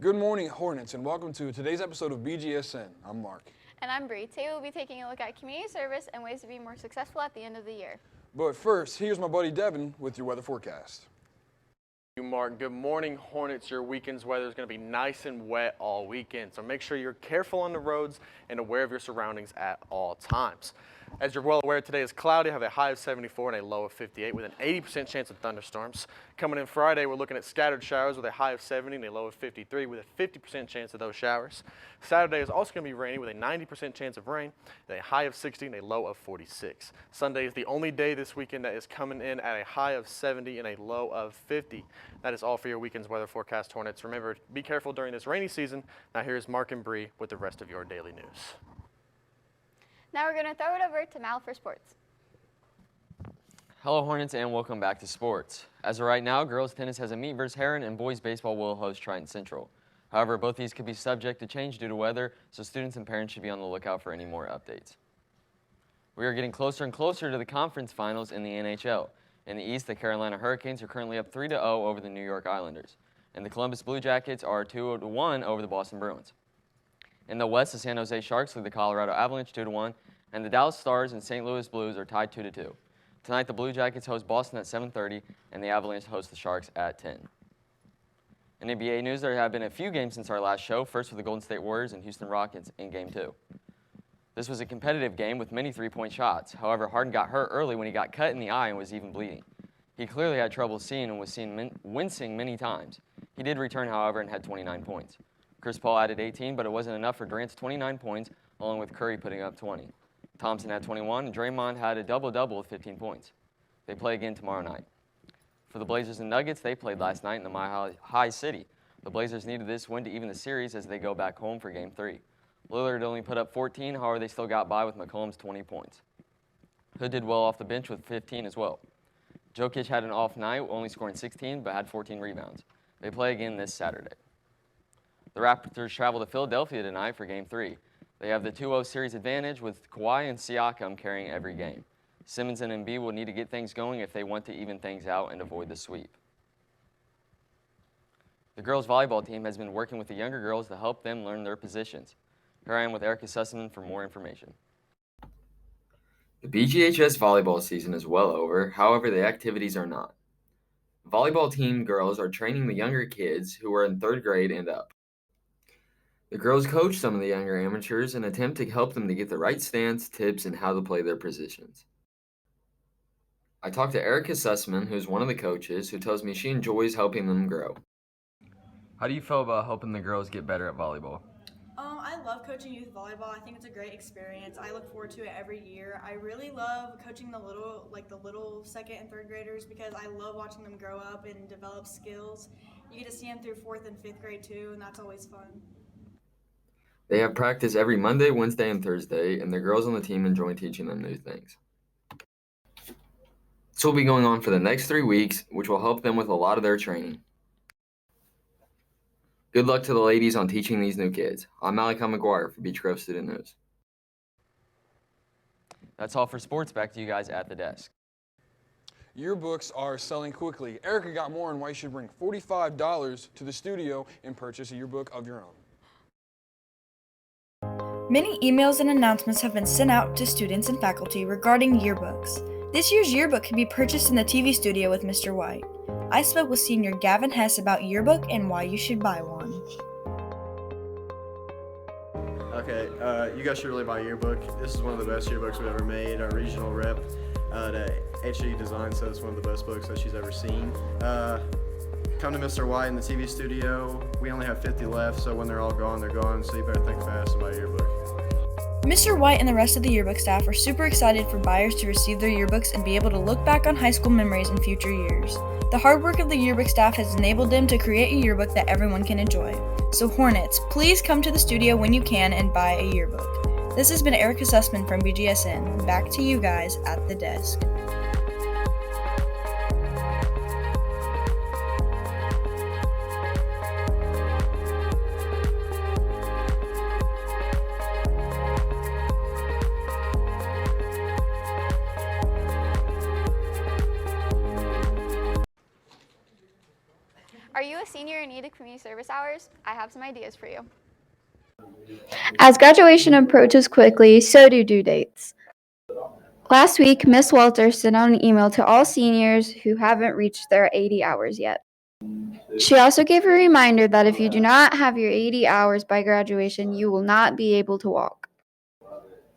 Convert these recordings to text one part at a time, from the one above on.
Good morning, Hornets, and welcome to today's episode of Bgsn. I'm Mark. And I'm Bree. Today we'll be taking a look at community service and ways to be more successful at the end of the year. But first, here's my buddy Devin with your weather forecast. Mark. Good morning, Hornets. Your weekend's weather is going to be nice and wet all weekend, so make sure you're careful on the roads and aware of your surroundings at all times. As you're well aware, today is cloudy. Have a high of 74 and a low of 58 with an 80% chance of thunderstorms. Coming in Friday, we're looking at scattered showers with a high of 70 and a low of 53 with a 50% chance of those showers. Saturday is also going to be rainy with a 90% chance of rain and a high of 60 and a low of 46. Sunday is the only day this weekend that is coming in at a high of 70 and a low of 50. That is all for your weekend's weather forecast, Hornets. Remember, be careful during this rainy season. Now here's Mark and Bree with the rest of your daily news. Now we're going to throw it over to Mal for sports. Hello Hornets and welcome back to sports. As of right now, girls tennis has a meet versus Heron and boys baseball will host Triton Central. However, both these could be subject to change due to weather, so students and parents should be on the lookout for any more updates. We are getting closer and closer to the conference finals in the NHL. In the East, the Carolina Hurricanes are currently up 3-0 over the New York Islanders, and the Columbus Blue Jackets are 2-1 over the Boston Bruins. In the West, the San Jose Sharks lead the Colorado Avalanche 2-1, and the Dallas Stars and St. Louis Blues are tied 2-2. Tonight, the Blue Jackets host Boston at 7:30, and the Avalanche host the Sharks at 10. In NBA news, there have been a few games since our last show, first with the Golden State Warriors and Houston Rockets in Game 2. This was a competitive game with many three-point shots. However, Harden got hurt early when he got cut in the eye and was even bleeding. He clearly had trouble seeing and was wincing many times. He did return, however, and had 29 points. Chris Paul added 18, but it wasn't enough for Durant's 29 points, along with Curry putting up 20. Thompson had 21, and Draymond had a double-double with 15 points. They play again tomorrow night. For the Blazers and Nuggets, they played last night in the Mile High City. The Blazers needed this win to even the series as they go back home for Game 3. Lillard only put up 14, however, they still got by with McCollum's 20 points. Hood did well off the bench with 15 as well. Jokic had an off night, only scoring 16, but had 14 rebounds. They play again this Saturday. The Raptors travel to Philadelphia tonight for Game 3. They have the 2-0 series advantage with Kawhi and Siakam carrying every game. Simmons and Embiid will need to get things going if they want to even things out and avoid the sweep. The girls' volleyball team has been working with the younger girls to help them learn their positions. Here I am with Erica Sussman for more information. The BGHS volleyball season is well over, however the activities are not. Volleyball team girls are training the younger kids who are in 3rd grade and up. The girls coach some of the younger amateurs and attempt to help them to get the right stance, tips, and how to play their positions. I talked to Erica Sussman, who's one of the coaches, who tells me she enjoys helping them grow. How do you feel about helping the girls get better at volleyball? I love coaching youth volleyball. I think it's a great experience. I look forward to it every year. I really love coaching the little 2nd and 3rd graders because I love watching them grow up and develop skills. You get to see them through 4th and 5th grade too, and that's always fun. They have practice every Monday, Wednesday, and Thursday, and the girls on the team enjoy teaching them new things. This will be going on for the next 3 weeks, which will help them with a lot of their training. Good luck to the ladies on teaching these new kids. I'm Malachi McGuire for Beech Grove Student News. That's all for sports. Back to you guys at the desk. Yearbooks are selling quickly. Erica got more on why you should bring $45 to the studio and purchase a yearbook of your own. Many emails and announcements have been sent out to students and faculty regarding yearbooks. This year's yearbook can be purchased in the TV studio with Mr. White. I spoke with Senior Gavin Hess about yearbook and why you should buy one. Okay, you guys should really buy a yearbook. This is one of the best yearbooks we've ever made. Our regional rep, HE Design, says it's one of the best books that she's ever seen. Come to Mr. White in the TV studio. We only have 50 left, so when they're all gone, they're gone, so you better think fast and buy a yearbook. Mr. White and the rest of the yearbook staff are super excited for buyers to receive their yearbooks and be able to look back on high school memories in future years. The hard work of the yearbook staff has enabled them to create a yearbook that everyone can enjoy. So Hornets, please come to the studio when you can and buy a yearbook. This has been Erica Sussman from BGSN. Back to you guys at the desk. Are you a senior in need of community service hours? I have some ideas for you. As graduation approaches quickly, so do due dates. Last week, Miss Walter sent out an email to all seniors who haven't reached their 80 hours yet. She also gave a reminder that if you do not have your 80 hours by graduation, you will not be able to walk.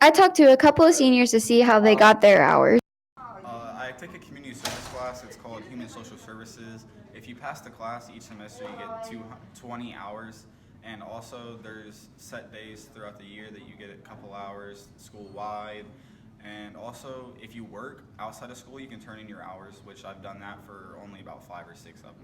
I talked to a couple of seniors to see how they got their hours. I take a community service class. It's called Human Social Services. If you pass the class each semester, you get 20 hours. And also, there's set days throughout the year that you get a couple hours school-wide. And also, if you work outside of school, you can turn in your hours, which I've done that for only about 5 or 6 of them.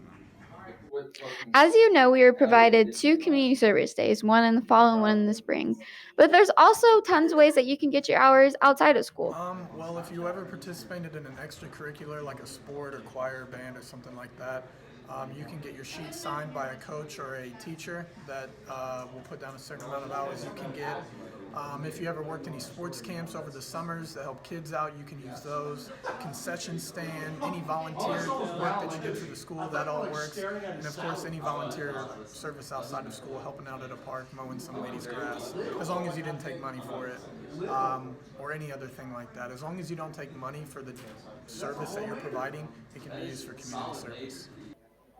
As you know, we were provided 2 community service days, one in the fall and one in the spring. But there's also tons of ways that you can get your hours outside of school. Well, if you ever participated in an extracurricular like a sport or choir, band, or something like that, you can get your sheet signed by a coach or a teacher that will put down a certain amount of hours you can get. If you ever worked any sports camps over the summers that help kids out, you can use those. Concession stand, any volunteer work that you did for the school, that all works. And of course, any volunteer service outside of school, helping out at a park, mowing some lady's grass, as long as you didn't take money for it, or any other thing like that. As long as you don't take money for the service that you're providing, it can be used for community service.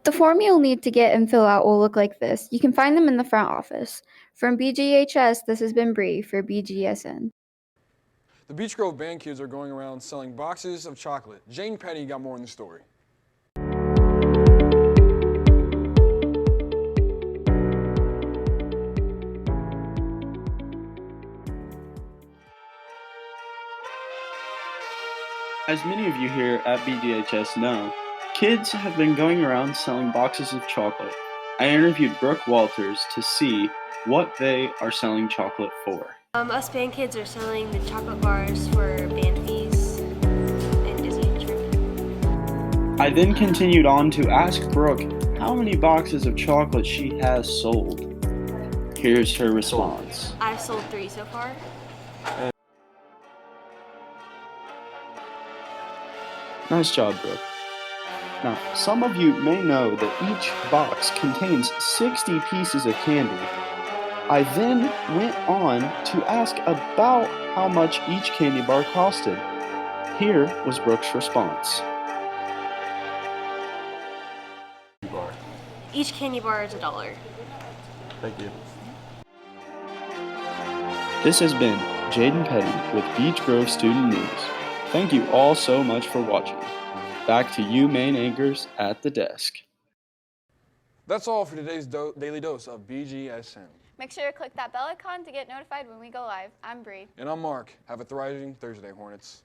The form you'll need to get and fill out will look like this. You can find them in the front office. From BGHS, this has been Bree for Bgsn. The Beech Grove band kids are going around selling boxes of chocolate. Jane Petty got more in the story. As many of you here at BGHS know, kids have been going around selling boxes of chocolate. I interviewed Brooke Walters to see what they are selling chocolate for. Us band kids are selling the chocolate bars for band fees and Disney trip. I then continued on to ask Brooke how many boxes of chocolate she has sold. Here's her response. I've sold 3 so far. Nice job, Brooke. Now, some of you may know that each box contains 60 pieces of candy. I then went on to ask about how much each candy bar costed. Here was Brooke's response. Each candy bar is $1. Thank you. This has been Jaden Petty with Beech Grove Student News. Thank you all so much for watching. Back to you main anchors at the desk. That's all for today's Daily Dose of BGSN. Make sure to click that bell icon to get notified when we go live. I'm Bree. And I'm Mark. Have a thriving Thursday, Hornets.